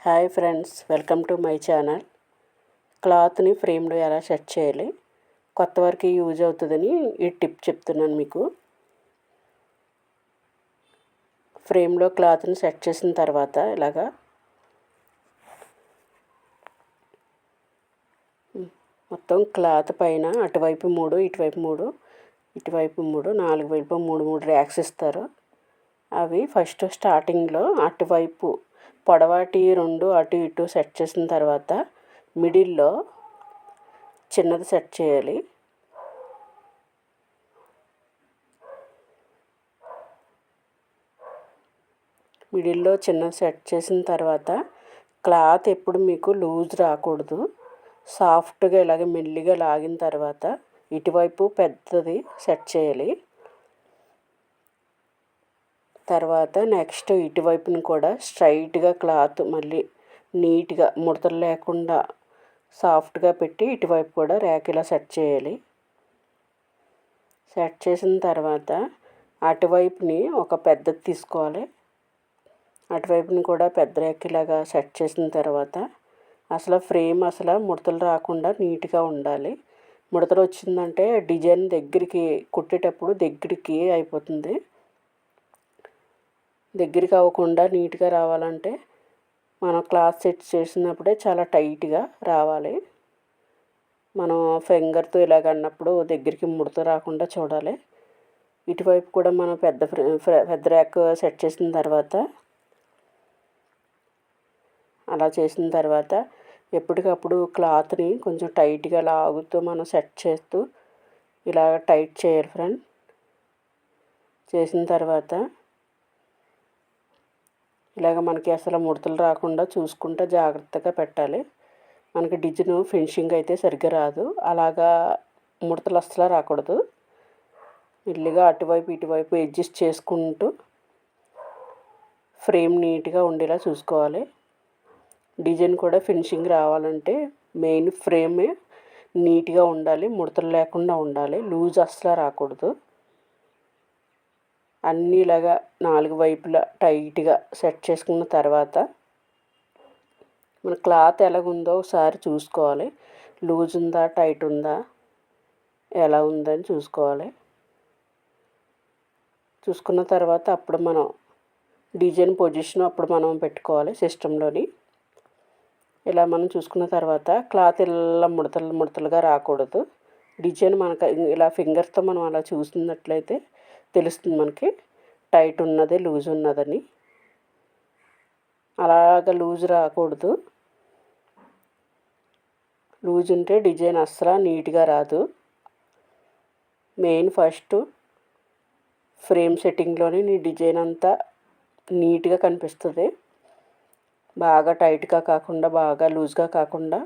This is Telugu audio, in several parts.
Hi friends, welcome to my channel. క్లాత్ని ఫ్రేమ్లో ఎలా సెట్ చేయాలి, కొత్త వారికి యూజ్ అవుతుందని ఈ టిప్ చెప్తున్నాను మీకు. ఫ్రేమ్లో క్లాత్ని సెట్ చేసిన తర్వాత ఇలాగా మొత్తం క్లాత్ పైన అటువైపు 3, ఇటువైపు 3 4 వైపు 3 ర్యాక్స్ ఇస్తారు. అవి ఫస్ట్ స్టార్టింగ్లో అటువైపు పొడవాటి 2 అటు ఇటు సెట్ చేసిన తర్వాత మిడిల్లో చిన్నది సెట్ చేయాలి. మిడిల్లో చిన్నది సెట్ చేసిన తర్వాత క్లాత్ ఎప్పుడు మీకు లూజ్ రాకూడదు. సాఫ్ట్గా ఇలాగ మెల్లిగా లాగిన తర్వాత ఇటువైపు పెద్దది సెట్ చేయాలి. తర్వాత నెక్స్ట్ ఇటువైపుని కూడా స్ట్రైట్గా క్లాత్ మళ్ళీ నీట్గా ముడతలు లేకుండా సాఫ్ట్గా పెట్టి ఇటువైపు కూడా ర్యాక్ ఇలా సెట్ చేయాలి. సెట్ చేసిన తర్వాత అటువైపుని ఒక పెద్దది తీసుకోవాలి. అటువైపుని కూడా పెద్ద ర్యాక్ ఇలాగా సెట్ చేసిన తర్వాత ఫ్రేమ్ ముడతలు రాకుండా నీట్గా ఉండాలి. ముడతలు వచ్చిందంటే డిజైన్ దగ్గరికి కుట్టేటప్పుడు దగ్గరికి అయిపోతుంది. దగ్గరికి అవ్వకుండా నీట్గా రావాలంటే మనం క్లాత్ సెట్ చేసినప్పుడే చాలా టైట్గా రావాలి. మనం ఫింగర్తో ఇలాగ అన్నప్పుడు దగ్గరికి ముడత రాకుండా చూడాలి. ఇటువైపు కూడా మనం పెద్ద ర్యాక్ సెట్ చేసిన తర్వాత అలా చేసిన తర్వాత ఎప్పటికప్పుడు క్లాత్ని కొంచెం టైట్గా లాగుతూ మనం సెట్ చేస్తూ ఇలా టైట్ చేయాలి ఫ్రెండ్. చేసిన తర్వాత ఇలాగ మనకి ముడతలు రాకుండా చూసుకుంటూ జాగ్రత్తగా పెట్టాలి. మనకి డిజైన్ ఫినిషింగ్ అయితే సరిగ్గా రాదు. అలాగా ముడతలు రాకూడదు. మెల్లిగా అటువైపు ఇటువైపు అడ్జస్ట్ చేసుకుంటూ ఫ్రేమ్ నీట్గా ఉండేలా చూసుకోవాలి. డిజైన్ కూడా ఫినిషింగ్ రావాలంటే మెయిన్ ఫ్రేమే నీట్గా ఉండాలి, ముడతలు లేకుండా ఉండాలి, లూజ్ రాకూడదు. అన్నీ ఇలాగా 4 వైపులా టైట్గా సెట్ చేసుకున్న తర్వాత మన క్లాత్ ఎలాగుందో ఒకసారి చూసుకోవాలి. లూజ్ ఉందా, టైట్ ఉందా, ఎలా ఉందని చూసుకోవాలి. చూసుకున్న తర్వాత అప్పుడు మనం డిజైన్ పొజిషన్ అప్పుడు మనం పెట్టుకోవాలి సిస్టంలోని. ఇలా మనం చూసుకున్న తర్వాత క్లాత్ ఇలా ముడతలుగా రాకూడదు. డిజైన్ మనకు ఇలా ఫింగర్తో మనం అలా చూసినట్లయితే తెలుస్తుంది మనకి టైట్ ఉన్నది, లూజ్ ఉన్నదని. అలాగ లూజ్ రాకూడదు. లూజ్ ఉంటే డిజైన్ నీట్గా రాదు. మెయిన్ ఫస్ట్ ఫ్రేమ్ సెట్టింగ్లోని నీ డిజైన్ అంతా నీట్గా కనిపిస్తుంది. బాగా టైట్గా కాకుండా బాగా లూజ్గా కాకుండా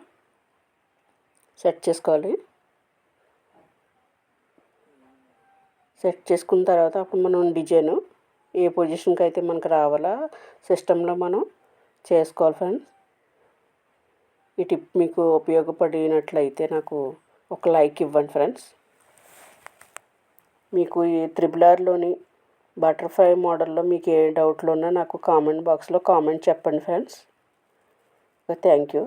సెట్ చేసుకోవాలి. సెట్ చేసుకున్న తర్వాత అప్పుడు మనం డిజైన్ ఏ పొజిషన్కి అయితే మనకు రావాలా సిస్టంలో మనం చేసుకోవాలి ఫ్రెండ్స్. ఈ టిప్ మీకు ఉపయోగపడినట్లయితే నాకు ఒక లైక్ ఇవ్వండి ఫ్రెండ్స్. మీకు ఈ త్రిబుల్ బటర్ఫ్లై మోడల్లో మీకు ఏ డౌట్లు ఉన్నా నాకు కామెంట్ బాక్స్లో కామెంట్ చెప్పండి ఫ్రెండ్స్. Thank you.